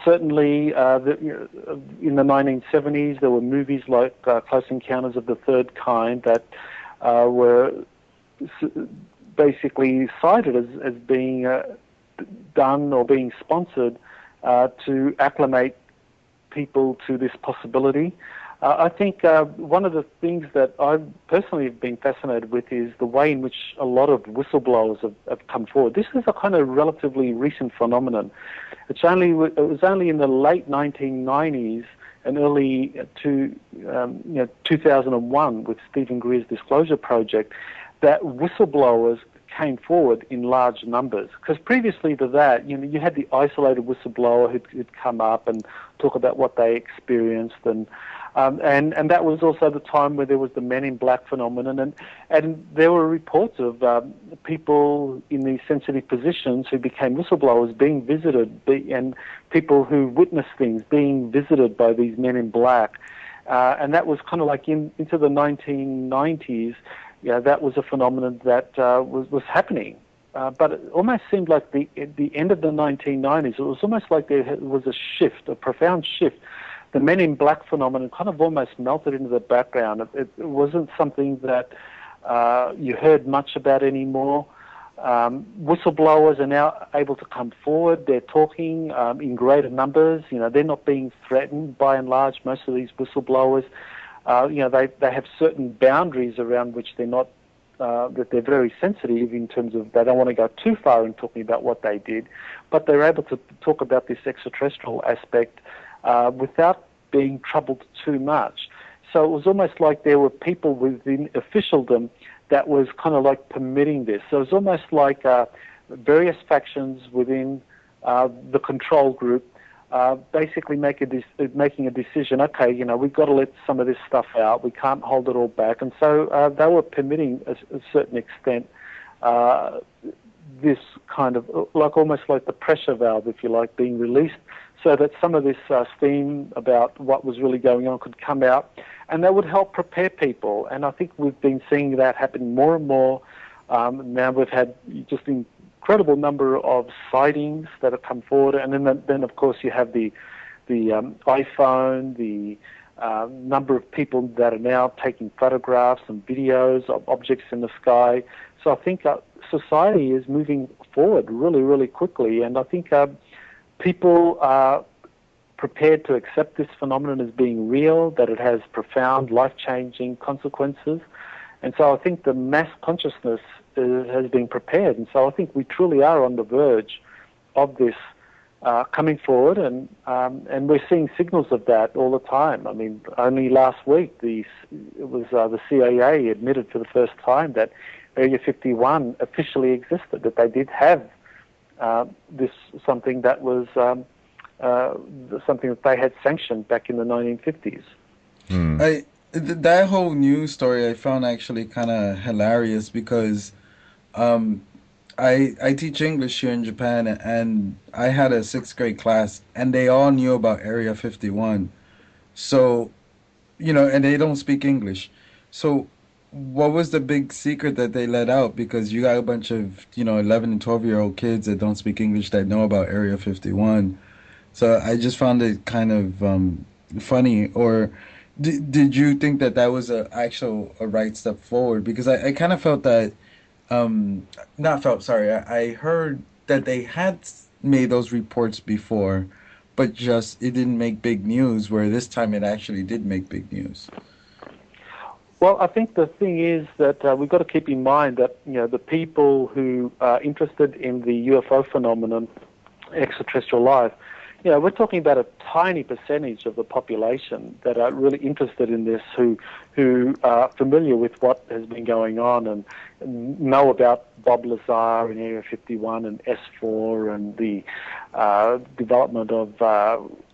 certainly in the 1970s, there were movies like Close Encounters of the Third Kind that were basically cited as being done or being sponsored to acclimate people to this possibility. I think one of the things that I personally have been fascinated with is the way in which a lot of whistleblowers have come forward. This is a kind of relatively recent phenomenon. It was only in the late 1990s and early 2001 with Stephen Greer's Disclosure Project that whistleblowers came forward in large numbers. Because previously to that, you had the isolated whistleblower who'd come up and talk about what they experienced, and that was also the time where there was the Men in Black phenomenon, and there were reports of people in these sensitive positions who became whistleblowers being visited, and people who witnessed things being visited by these Men in Black, and that was kind of like into the 1990s. That was a phenomenon that was happening. But it almost seemed like at the end of the 1990s, it was almost like there was a shift, a profound shift. The Men in Black phenomenon kind of almost melted into the background. It wasn't something that you heard much about anymore. Whistleblowers are now able to come forward. They're talking in greater numbers. They're not being threatened by and large. Most of these whistleblowers, they have certain boundaries around which they're not, that they're very sensitive in terms of they don't want to go too far in talking about what they did, but they're able to talk about this extraterrestrial aspect without being troubled too much. So it was almost like there were people within officialdom that was kind of like permitting this. So it was almost like various factions within the control group basically making a decision. Okay, we've got to let some of this stuff out. We can't hold it all back, and so they were permitting a certain extent this kind of almost like the pressure valve, if you like, being released, so that some of this steam about what was really going on could come out, and that would help prepare people. And I think we've been seeing that happen more and more. Now we've had just incredible number of sightings that have come forward, and then of course you have the iPhone, the number of people that are now taking photographs and videos of objects in the sky. So I think society is moving forward really, really quickly, and I think people are prepared to accept this phenomenon as being real, that it has profound, life-changing consequences. And so I think the mass consciousness has been prepared. And so I think we truly are on the verge of this coming forward, and we're seeing signals of that all the time. I mean, only last week the CIA admitted for the first time that Area 51 officially existed, that they did have this something that was something that they had sanctioned back in the 1950s. That whole news story I found actually kind of hilarious because I teach English here in Japan, and I had a 6th grade class, and they all knew about Area 51. So, and they don't speak English. So what was the big secret that they let out? Because you got a bunch of, 11 and 12-year-old kids that don't speak English that know about Area 51. So I just found it kind of funny. Or did you think that was a right step forward? Because I kind of felt that, I heard that they had made those reports before, but just it didn't make big news, where this time it actually did make big news. Well, I think the thing is that we've got to keep in mind that the people who are interested in the UFO phenomenon, extraterrestrial life, we're talking about a tiny percentage of the population that are really interested in this, who are familiar with what has been going on and know about Bob Lazar in Area 51 and S4 and the development of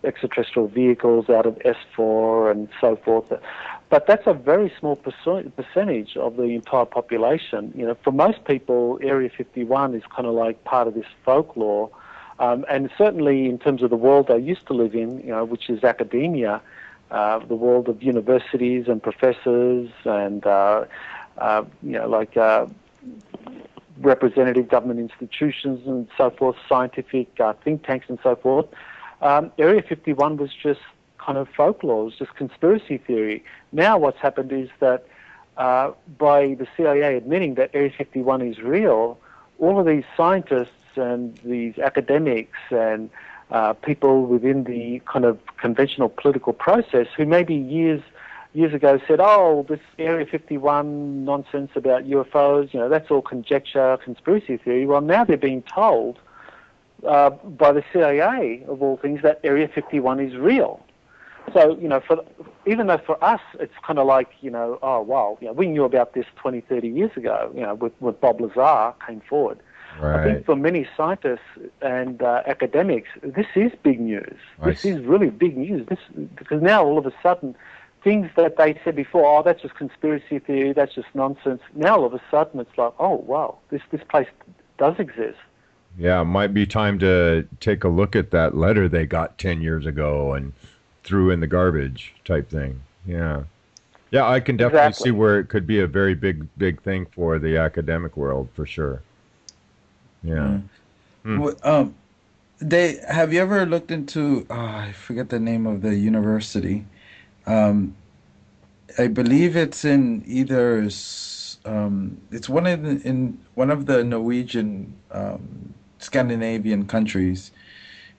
extraterrestrial vehicles out of S4 and so forth. But that's a very small percentage of the entire population. For most people, Area 51 is kind of like part of this folklore. And certainly in terms of the world I used to live in, which is academia, the world of universities and professors and, representative government institutions and so forth, scientific think tanks and so forth, Area 51 was just kind of folklore, it was just conspiracy theory. Now what's happened is that by the CIA admitting that Area 51 is real, all of these scientists and these academics and people within the kind of conventional political process who maybe years ago said, oh, this Area 51 nonsense about UFOs, that's all conjecture, conspiracy theory. Well, now they're being told by the CIA, of all things, that Area 51 is real. So, even though for us it's kind of like, oh, wow, we knew about this 20, 30 years ago, with Bob Lazar came forward. Right. I think for many scientists and academics, this is big news. Nice. This is really big news. Because now all of a sudden, things that they said before, oh, that's just conspiracy theory, that's just nonsense. Now all of a sudden it's like, oh, wow, this place does exist. Yeah, it might be time to take a look at that letter they got 10 years ago and threw in the garbage type thing. Yeah. Yeah, I can definitely see where it could be a very big thing for the academic world, for sure. Yeah. Have you ever looked into, I forget the name of the university. I believe it's in either, it's one of the Norwegian, Scandinavian countries.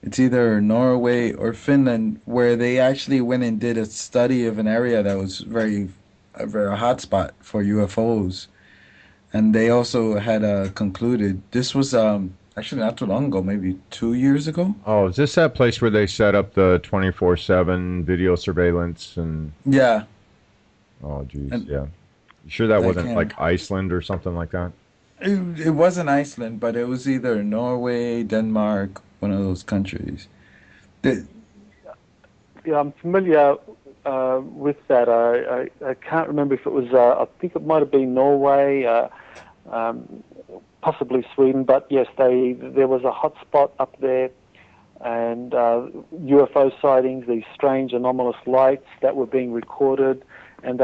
It's either Norway or Finland, where they actually went and did a study of an area that was a very hot spot for UFOs. And they also had concluded, this was actually not too long ago, maybe 2 years ago. Oh, is this that place where they set up the 24/7 video surveillance and? Yeah. Oh, geez, yeah. You sure that wasn't like Iceland or something like that? It wasn't Iceland, but it was either Norway, Denmark, one of those countries. Yeah, I'm familiar with that. I can't remember if it was, I think it might have been Norway, possibly Sweden, but yes, there was a hot spot up there, and UFO sightings, these strange anomalous lights that were being recorded, and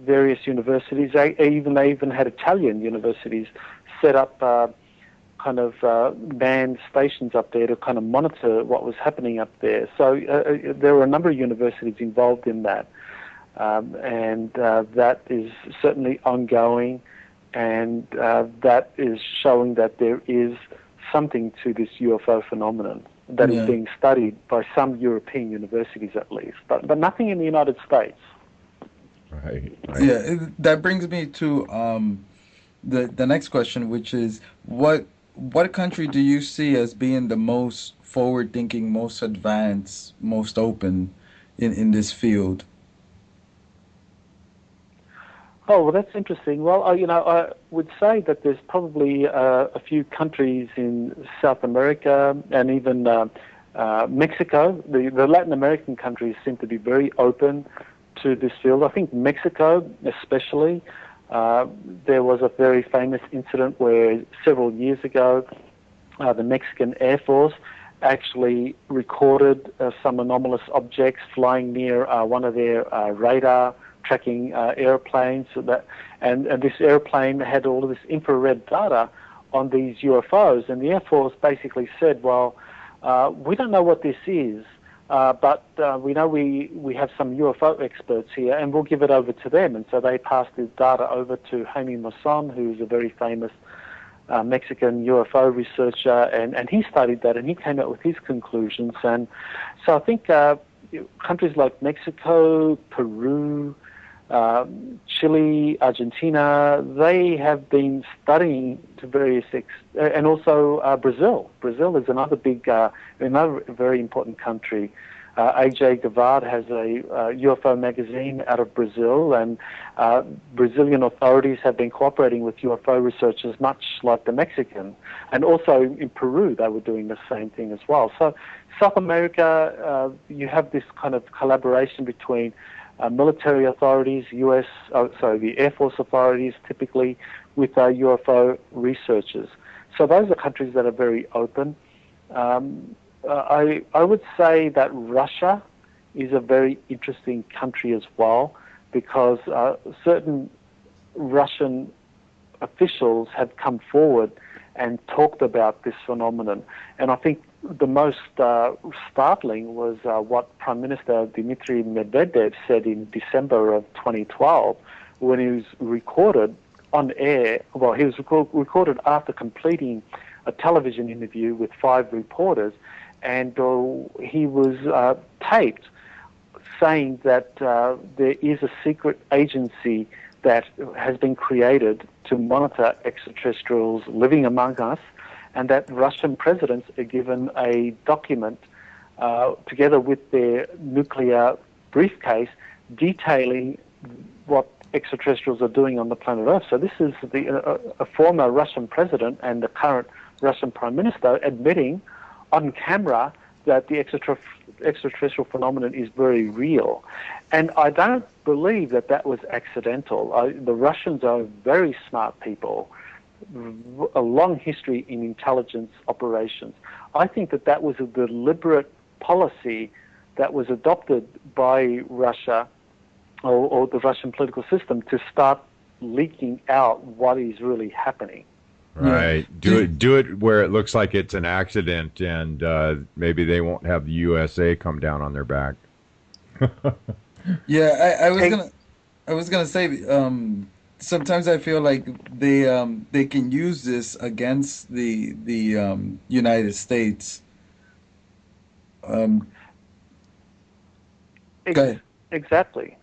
various universities, they even had Italian universities set up kind of manned stations up there to kind of monitor what was happening up there. So there were a number of universities involved in that, and that is certainly ongoing, and that is showing that there is something to this UFO phenomenon that is being studied by some European universities at least, but nothing in the United States. Right. Yeah, that brings me to the next question, which is what country do you see as being the most forward-thinking, most advanced, most open in this field? Oh, well, that's interesting. Well, I would say that there's probably a few countries in South America and even Mexico. The Latin American countries seem to be very open to this field. I think Mexico especially. There was a very famous incident where several years ago the Mexican Air Force actually recorded some anomalous objects flying near one of their radar tracking airplanes, and this airplane had all of this infrared data on these UFOs, and the Air Force basically said, well, we don't know what this is, but we know we have some UFO experts here, and we'll give it over to them. And so they passed this data over to Jaime Maussan, who's a very famous Mexican UFO researcher, and he studied that, and he came out with his conclusions. And so I think countries like Mexico, Peru, Chile, Argentina, they have been studying to various and also Brazil. Brazil is another another very important country. AJ Gavard has a UFO magazine out of Brazil, and Brazilian authorities have been cooperating with UFO researchers, much like the Mexican. And also in Peru, they were doing the same thing as well. So South America, you have this kind of collaboration between military authorities, the Air Force authorities, typically with UFO researchers. So those are countries that are very open. I would say that Russia is a very interesting country as well, because certain Russian officials have come forward and talked about this phenomenon. And I think the most startling was what Prime Minister Dmitry Medvedev said in December of 2012 when he was recorded on air. Well, he was recorded after completing a television interview with 5 reporters, and he was taped saying that there is a secret agency that has been created to monitor extraterrestrials living among us, and that Russian presidents are given a document together with their nuclear briefcase detailing what extraterrestrials are doing on the planet Earth. So this is a former Russian president and the current Russian prime minister admitting on camera that the extraterrestrial phenomenon is very real. And I don't believe that that was accidental. The Russians are very smart people, a long history in intelligence operations. I think that that was a deliberate policy that was adopted by Russia or the Russian political system to start leaking out what is really happening. Right. Do it where it looks like it's an accident, and maybe they won't have the USA come down on their back. Yeah, I was gonna say, sometimes I feel like they can use this against the United States. Go ahead. Exactly.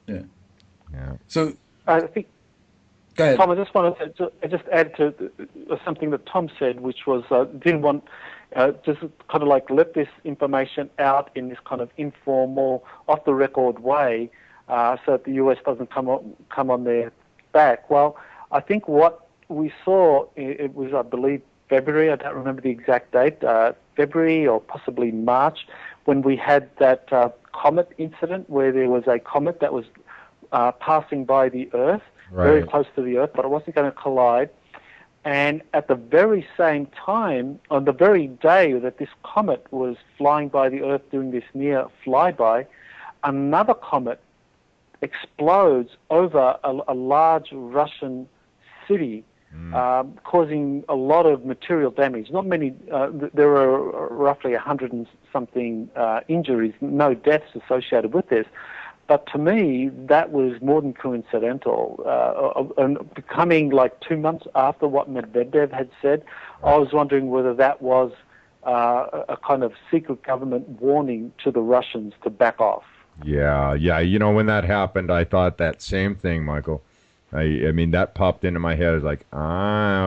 Yeah. Yeah. So I think. Go ahead. Tom, I just wanted to just add to something that Tom said, which was didn't want just kind of like let this information out in this kind of informal, off-the-record way, so that the US doesn't come on their back. Well, I think what we saw, it was, I believe, February. I don't remember the exact date. February or possibly March, when we had that Comet incident, where there was a comet that was passing by the Earth. Right. Very close to the Earth, but it wasn't going to collide. And at the very same time, on the very day that this comet was flying by the Earth doing this near flyby, another comet explodes over a large Russian city, causing a lot of material damage. Not many, there were roughly 100 and something injuries, no deaths associated with this. But to me, that was more than coincidental. And becoming like 2 months after what Medvedev had said, I was wondering whether that was a kind of secret government warning to the Russians to back off. Yeah. You know, when that happened, I thought that same thing, Michael. I mean, that popped into my head. I was like,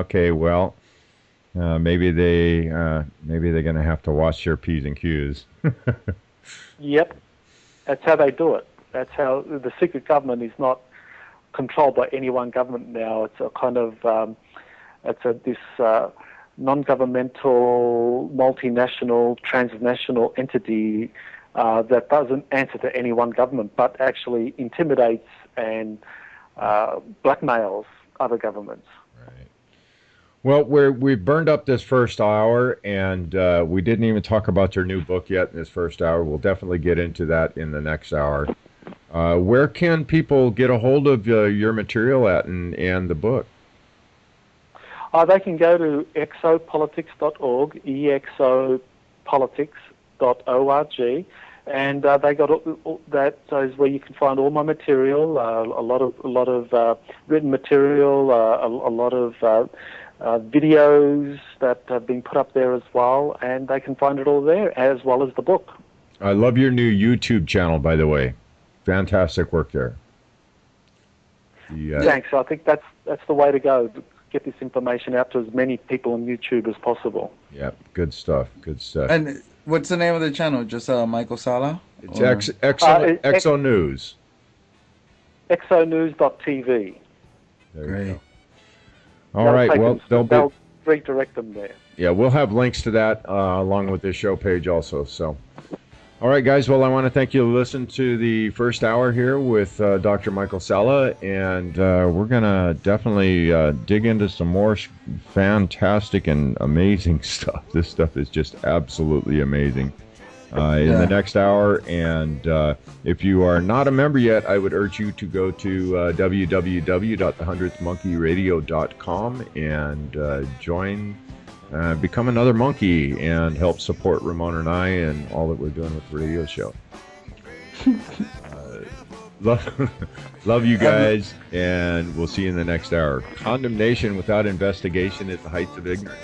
okay, well, maybe they're going to have to watch their P's and Q's. Yep, that's how they do it. That's how the secret government is not controlled by any one government now. It's a kind of this non-governmental, multinational, transnational entity that doesn't answer to any one government, but actually intimidates and blackmails other governments. Right. Well, we've burned up this first hour, and we didn't even talk about your new book yet in this first hour. We'll definitely get into that in the next hour. Where can people get a hold of your material at and the book? They can go to exopolotics.org, exopolotics.org, and they got that is where you can find all my material, a lot of written material, a lot of videos that have been put up there as well, and they can find it all there, as well as the book. I love your new YouTube channel, by the way. Fantastic work there. Thanks. I think that's the way to go. To get this information out to as many people on YouTube as possible. Yeah, good stuff. Good stuff. And what's the name of the channel? Just Michael Salla? It's Exo News. exonews.tv. There you Great. go. All right. Well, they'll redirect them there. Yeah, we'll have links to that along with this show page also. So, all right, guys. Well, I want to thank you for listening to the first hour here with Dr. Michael Salla, and we're gonna definitely dig into some more fantastic and amazing stuff. This stuff is just absolutely amazing. In the next hour, and if you are not a member yet, I would urge you to go to www.thehundredthmonkeyradio.com and join, become another monkey, and help support Ramon and I and all that we're doing with the radio show. Love you guys, and we'll see you in the next hour. Condemnation without investigation is the heights of ignorance.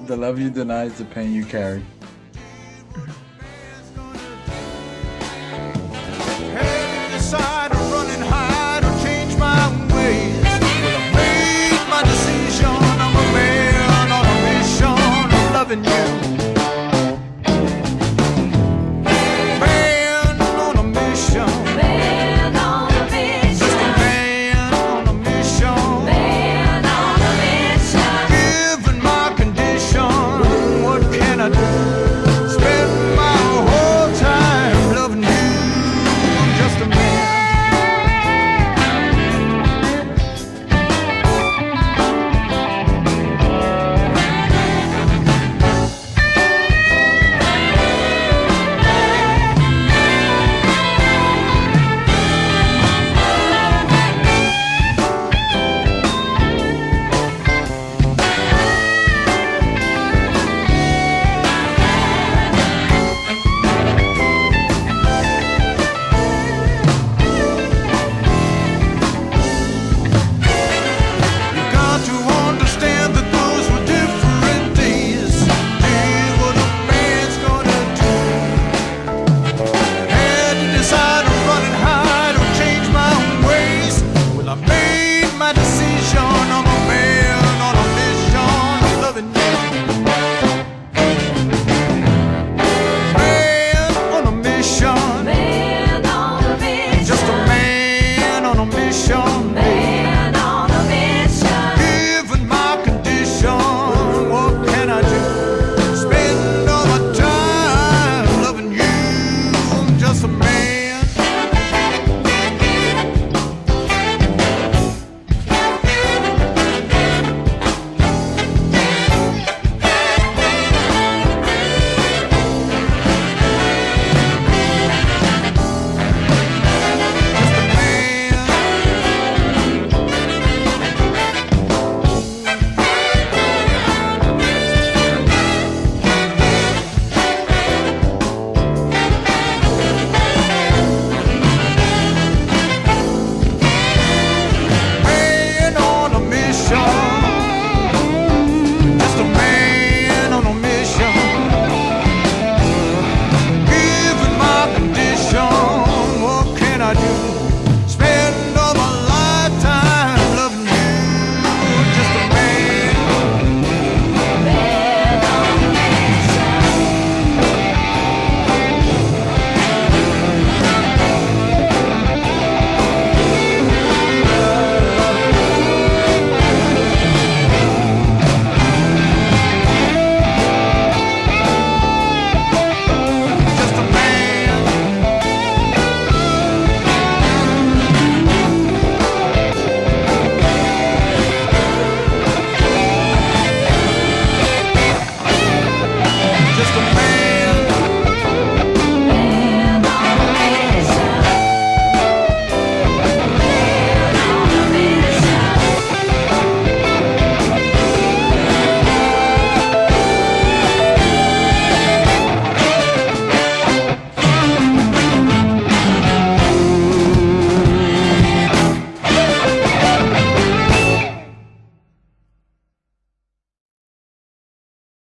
The love you deny is the pain you carry. Side of running high to change my ways. Well, I made my decision. I'm a man on a mission of loving you. Man on a mission. Man on a mission. Man on a mission. Man on a mission. Given my condition, what can I do?